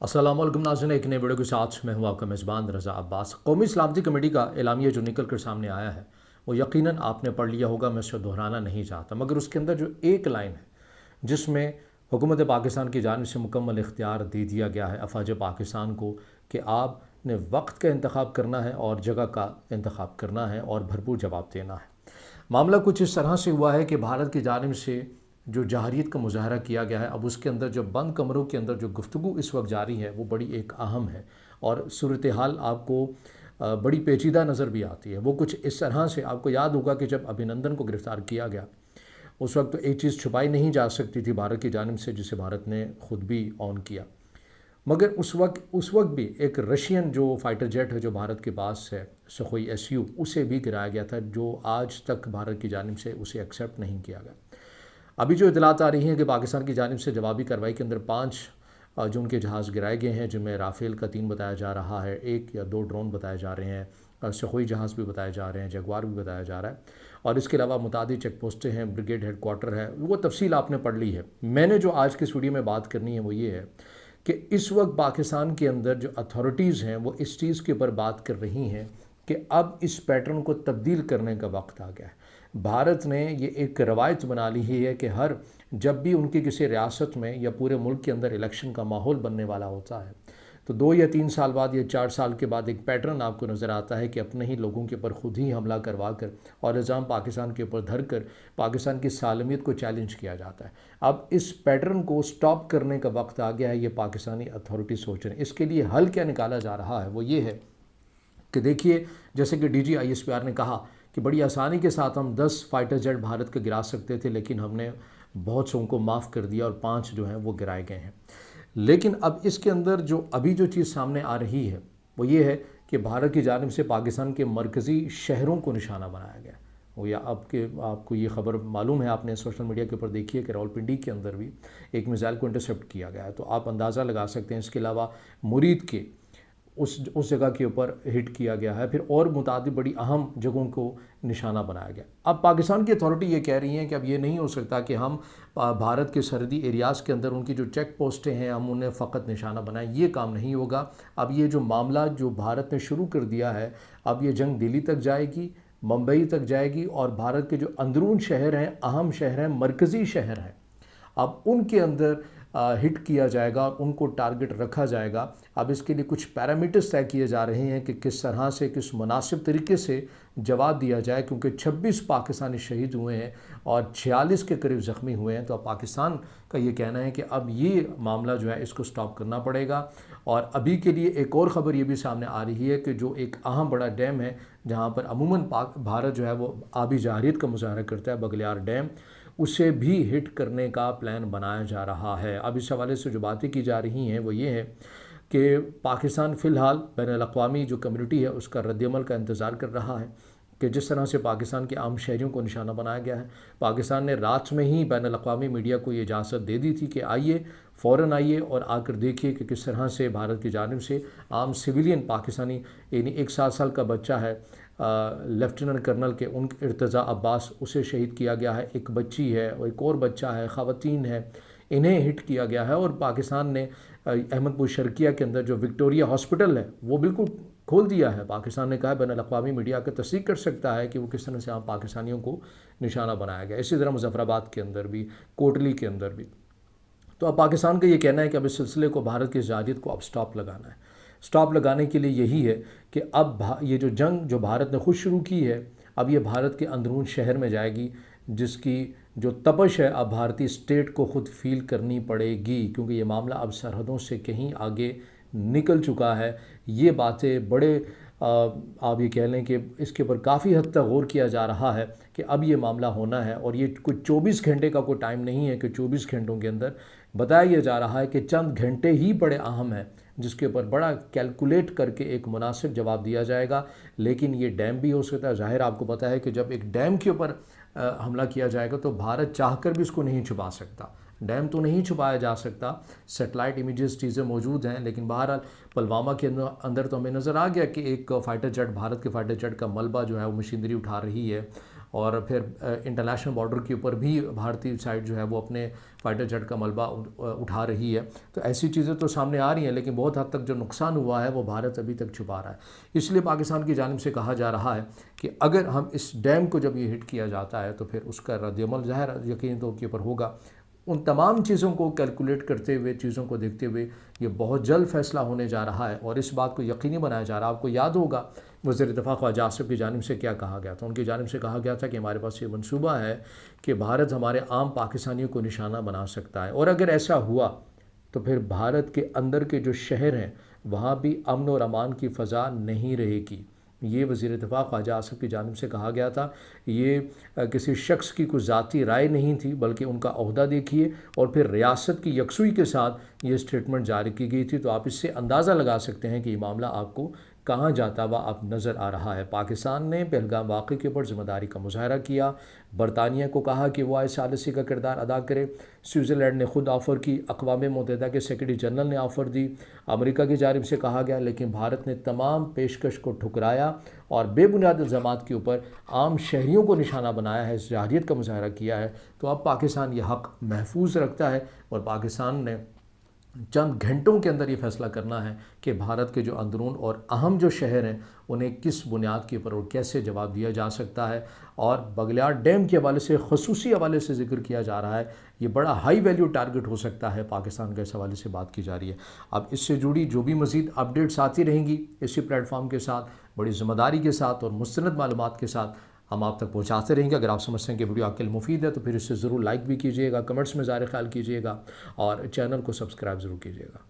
अस्सलाम वालेकुम नाज़रीन, एक नए वीडियो के साथ मैं हूं आपका मेज़बान रज़ा अब्बास। कौमी सलामती कमेटी का एलामिया जो निकल कर सामने आया है वो यकीनन आपने पढ़ लिया होगा, मैं उसे दोहराना नहीं चाहता, मगर उसके अंदर जो एक लाइन है जिसमें हुकूमत पाकिस्तान की जानिब से मुकम्मल इख्तियार दे दिया गया है अफवाज पाकिस्तान को कि आपने वक्त का इंतखाब करना है और जगह का इंतखाब करना है और भरपूर जवाब देना है। मामला कुछ इस तरह से हुआ है कि भारत की जानिब से जो जहारियत का मुजाहरा किया गया है, अब उसके अंदर जो बंद कमरों के अंदर जो गुफ्तगू इस वक्त जारी है वो बड़ी एक अहम है और सूरत हाल आपको बड़ी पेचीदा नज़र भी आती है। वो कुछ इस तरह से, आपको याद होगा कि जब अभिनंदन को गिरफ़्तार किया गया उस वक्त तो एक चीज़ छुपाई नहीं जा सकती थी भारत की जानिब से, जिसे भारत ने ख़ुद भी ऑन किया, मगर उस वक्त भी एक रशियन जो फाइटर जेट है जो भारत के पास है, सखोई SU, उसे भी गिराया गया था, जो आज तक भारत की जानिब से उसे एक्सेप्ट नहीं किया गया। अभी जो इतलात आ रही हैं कि पाकिस्तान की जानिब से जवाबी कार्रवाई के अंदर 5 जो उनके जहाज़ गिराए गए हैं, जिनमें राफेल का 3 बताया जा रहा है, 1 या 2 ड्रोन बताए जा रहे हैं, सखोई जहाज़ भी बताए जा रहे हैं, जगवार भी बताया जा रहा है, और इसके अलावा मुतादिद चेक पोस्टें हैं, ब्रिगेड हेडक्वार्टर है, वो तफसील आपने पढ़ ली है। मैंने जो आज की इस वीडियो में बात करनी है वो ये है कि इस वक्त पाकिस्तान के अंदर जो अथॉरिटीज़ हैं वो इस चीज़ के ऊपर बात कर रही हैं कि अब इस पैटर्न को तब्दील करने का वक्त आ गया है। भारत ने ये एक रवायत बना ली है कि हर जब भी उनकी किसी रियासत में या पूरे मुल्क के अंदर इलेक्शन का माहौल बनने वाला होता है तो 2 या 3 साल बाद या 4 साल के बाद एक पैटर्न आपको नज़र आता है कि अपने ही लोगों के ऊपर खुद ही हमला करवा कर और इल्ज़ाम पाकिस्तान के ऊपर धर कर पाकिस्तान की सालमियत को चैलेंज किया जाता है। अब इस पैटर्न को स्टॉप करने का वक्त आ गया है, ये पाकिस्तानी अथॉरिटी सोच रहे हैं। इसके लिए हल क्या निकाला जा रहा है वो ये है कि देखिए, जैसे कि DG ISPR ने कहा कि बड़ी आसानी के साथ हम 10 फाइटर जेट भारत के गिरा सकते थे, लेकिन हमने बहुत से उनको माफ़ कर दिया और 5 जो हैं वो गिराए गए हैं। लेकिन अब इसके अंदर जो अभी जो चीज़ सामने आ रही है वो ये है कि भारत की जानिब से पाकिस्तान के मरकज़ी शहरों को निशाना बनाया गया। वो या आपको ये ख़बर मालूम है, आपने सोशल मीडिया के ऊपर देखी है कि रावलपिंडी के अंदर भी एक मिसाइल को इंटरसेप्ट किया गया है, तो आप अंदाज़ा लगा सकते हैं। इसके अलावा मुरीद के उस जगह के ऊपर हिट किया गया है, फिर और मुतादिद बड़ी अहम जगहों को निशाना बनाया गया। अब पाकिस्तान की अथॉरिटी ये कह रही हैं कि अब ये नहीं हो सकता कि हम भारत के सरहदी एरियाज़ के अंदर उनकी जो चेक पोस्टें हैं हम उन्हें फ़कत निशाना बनाएं, ये काम नहीं होगा। अब ये जो मामला जो भारत ने शुरू कर दिया है, अब ये जंग दिल्ली तक जाएगी, मुंबई तक जाएगी, और भारत के जो अंदरून शहर हैं, अहम शहर हैं, मरकज़ी शहर हैं, अब उनके अंदर हिट किया जाएगा, उनको टारगेट रखा जाएगा। अब इसके लिए कुछ पैरामीटर्स तय किए जा रहे हैं कि किस तरह से, किस मुनासिब तरीके से जवाब दिया जाए, क्योंकि 26 पाकिस्तानी शहीद हुए हैं और 46 के करीब ज़ख्मी हुए हैं। तो अब पाकिस्तान का ये कहना है कि अब ये मामला जो है इसको स्टॉप करना पड़ेगा। और अभी के लिए एक और ख़बर ये भी सामने आ रही है कि जो एक अहम बड़ा डैम है जहाँ पर अमूमन भारत जो है वो आबी जहारियत का मुजाहरा करता है, बगलियार डैम, उसे भी हिट करने का प्लान बनाया जा रहा है। अब इस हवाले से जो बातें की जा रही हैं वो ये है कि पाकिस्तान फ़िलहाल बैनुल-अक़वामी जो कम्युनिटी है उसका रद्दअमल का इंतज़ार कर रहा है कि जिस तरह से पाकिस्तान के आम शहरियों को निशाना बनाया गया है। पाकिस्तान ने रात में ही बैनुल-अक़वामी मीडिया को ये इजाज़त दे दी थी कि आइए, फ़ौरन आइए और आकर देखिए कि किस तरह से भारत की जानिब से आम सिविलियन पाकिस्तानी, यानी एक 7 साल का बच्चा है, लेफ्टिनेंट कर्नल के उन इर्तज़ा अब्बास, उसे शहीद किया गया है, एक बच्ची है और एक और बच्चा है, ख़वातीन है, इन्हें हिट किया गया है। और पाकिस्तान ने अहमदपुर शर्किया के अंदर जो विक्टोरिया हॉस्पिटल है वो बिल्कुल खोल दिया है। पाकिस्तान ने कहा है, बैनुल-अक़वामी मीडिया का तस्दीक कर सकता है कि वो किस तरह से आम पाकिस्तानियों को निशाना बनाया गया। इसी तरह मुज़फ़्फ़राबाद के अंदर भी, कोटली के अंदर भी। तो अब पाकिस्तान का ये कहना है कि अब इस सिलसिले को, भारत की जहारियत को अब स्टॉप लगाना है। स्टॉप लगाने के लिए यही है कि अब ये जो जंग जो भारत ने खुद शुरू की है, अब ये भारत के अंदरून शहर में जाएगी, जिसकी जो तपश है अब भारतीय स्टेट को ख़ुद फील करनी पड़ेगी, क्योंकि ये मामला अब सरहदों से कहीं आगे निकल चुका है। ये बातें बड़े आप ये कह लें कि इसके ऊपर काफ़ी हद तक गौर किया जा रहा है कि अब ये मामला होना है, और ये कुछ 24 घंटे का कोई टाइम नहीं है कि 24 घंटों के अंदर, बताया जा रहा है कि चंद घंटे ही बड़े अहम हैं जिसके ऊपर बड़ा कैलकुलेट करके एक मुनासिब जवाब दिया जाएगा। लेकिन ये डैम भी हो सकता है। ज़ाहिर आपको पता है कि जब एक डैम के ऊपर हमला किया जाएगा तो भारत चाहकर भी इसको नहीं छुपा सकता, डैम तो नहीं छुपाया जा सकता, सेटेलाइट इमेजेस चीज़ें मौजूद हैं। लेकिन बहरहाल पुलवामा के अंदर तो हमें नज़र आ गया कि एक फ़ाइटर जेट, भारत के फ़ाइटर जेट का मलबा जो है वो मशीनरी उठा रही है और फिर इंटरनेशनल बॉर्डर के ऊपर भी भारतीय साइड जो है वो अपने फाइटर जेट का मलबा उठा रही है। तो ऐसी चीज़ें तो सामने आ रही हैं, लेकिन बहुत हद तक जो नुकसान हुआ है वो भारत अभी तक छुपा रहा है। इसलिए पाकिस्तान की जानिब से कहा जा रहा है कि अगर हम इस डैम को जब ये हिट किया जाता है तो फिर उसका रद्दअमल ज़ाहिर यकीन तो के ऊपर होगा। उन तमाम चीज़ों को कैलकुलेट करते हुए, चीज़ों को देखते हुए ये बहुत जल्द फैसला होने जा रहा है और इस बात को यकीनी बनाया जा रहा है। आपको याद होगा वज़ीर दिफ़ा ख्वाजा आसिफ की जानिब से क्या कहा गया था। उनकी जानिब से कहा गया था कि हमारे पास ये मंसूबा है कि भारत हमारे आम पाकिस्तानियों को निशाना बना सकता है, और अगर ऐसा हुआ तो फिर भारत के अंदर के जो शहर हैं वहाँ भी अमन और अमान की फ़ज़ा नहीं रहेगी। ये वज़ीर दिफ़ा ख्वाजा आसिफ की जानिब से कहा गया था। ये किसी शख्स की कोई ज़ाती राय नहीं थी, बल्कि उनका ओहदा देखिए और फिर रियासत की यकसुई के साथ ये स्टेटमेंट जारी की गई थी। तो आप इससे अंदाज़ा लगा सकते हैं कि ये मामला आपको कहाँ जाता हुआ अब नज़र आ रहा है। पाकिस्तान ने पहलगाम वाक़े के ऊपर ज़िम्मेदारी का मुज़ाहरा किया, बरतानिया को कहा कि वह इस सालिसी का किरदार अदा करे, स्विट्ज़रलैंड ने खुद ऑफ़र की, अक़वाम मुत्तहिदा के सेक्रेटरी जनरल ने ऑफ़र दी, अमेरिका की जानिब से कहा गया, लेकिन भारत ने तमाम पेशकश को ठुकराया और बेबुनियाद इल्ज़ामात के ऊपर आम शहरियों को निशाना बनाया है, इस जरहियत का मुज़ाहरा किया है। तो अब पाकिस्तान ये हक़ महफूज रखता है और पाकिस्तान ने चंद घंटों के अंदर ये फैसला करना है कि भारत के जो अंदरून और अहम जो शहर हैं उन्हें किस बुनियाद के ऊपर और कैसे जवाब दिया जा सकता है। और बगलियार डैम के हवाले से, ख़ुसूसी हवाले से ज़िक्र किया जा रहा है, ये बड़ा हाई वैल्यू टारगेट हो सकता है पाकिस्तान के, इस हवाले से बात की जा रही है। अब इससे जुड़ी जो भी मज़ीद अपडेट्स आती रहेंगी इसी प्लेटफॉर्म के साथ, बड़ी ज़िम्मेदारी के साथ और मुस्तनद मालूमात के साथ हम आप तक पहुंचाते रहेंगे। अगर आप समझते हैं कि वीडियो आपके लिए मुफीद है तो फिर इससे ज़रूर लाइक भी कीजिएगा, कमेंट्स में ज़ाहिर ख्याल कीजिएगा और चैनल को सब्सक्राइब ज़रूर कीजिएगा।